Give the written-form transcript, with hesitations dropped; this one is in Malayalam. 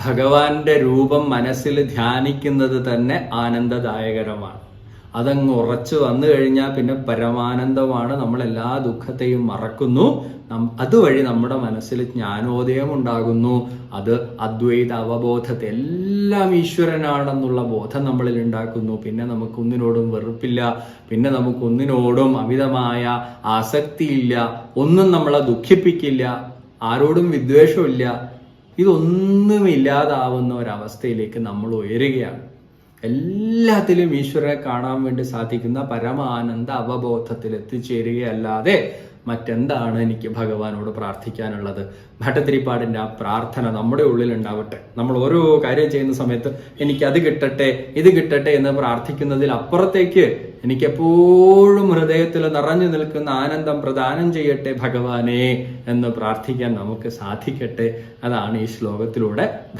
ഭഗവാന്റെ രൂപം മനസ്സിൽ ധ്യാനിക്കുന്നത് തന്നെ ആനന്ദദായകരമാണ്. അതങ്ങ് ഉറച്ചു വന്നു കഴിഞ്ഞാൽ പിന്നെ പരമാനന്ദമാണ്. നമ്മൾ എല്ലാ ദുഃഖത്തെയും മറക്കുന്നു. അതുവഴി നമ്മുടെ മനസ്സിൽ ജ്ഞാനോദയം ഉണ്ടാകുന്നു. അത് അദ്വൈത അവബോധത്തെ എല്ലാം ഈശ്വരനാണെന്നുള്ള ബോധം നമ്മളിൽ ഉണ്ടാക്കുന്നു. പിന്നെ നമുക്കൊന്നിനോടും വെറുപ്പില്ല, പിന്നെ നമുക്കൊന്നിനോടും അമിതമായ ആസക്തിയില്ല, ഒന്നും നമ്മളെ ദുഃഖിപ്പിക്കില്ല, ആരോടും വിദ്വേഷമില്ല. ഇതൊന്നും ഇല്ലാതാവുന്ന ഒരവസ്ഥയിലേക്ക് നമ്മൾ ഉയരുകയാണ്. എല്ലാത്തിലും ഈശ്വരനെ കാണാൻ വേണ്ടി സാധിക്കുന്ന പരമാനന്ദ അവബോധത്തിൽ എത്തിച്ചേരുകയല്ലാതെ മറ്റെന്താണ് എനിക്ക് ഭഗവാനോട് പ്രാർത്ഥിക്കാനുള്ളത്? ഭട്ടതിരിപ്പാടിന്റെ ആ പ്രാർത്ഥന നമ്മുടെ ഉള്ളിൽ ഉണ്ടാവട്ടെ. നമ്മൾ ഓരോ കാര്യം ചെയ്യുന്ന സമയത്ത് എനിക്ക് അത് കിട്ടട്ടെ, ഇത് കിട്ടട്ടെ എന്ന് പ്രാർത്ഥിക്കുന്നതിൽ അപ്പുറത്തേക്ക് എനിക്കെപ്പോഴും ഹൃദയത്തിൽ നിറഞ്ഞു നിൽക്കുന്ന ആനന്ദം പ്രദാനം ചെയ്യട്ടെ ഭഗവാനെ എന്ന് പ്രാർത്ഥിക്കാൻ നമുക്ക് സാധിക്കട്ടെ. അതാണ് ഈ ശ്ലോകത്തിലൂടെ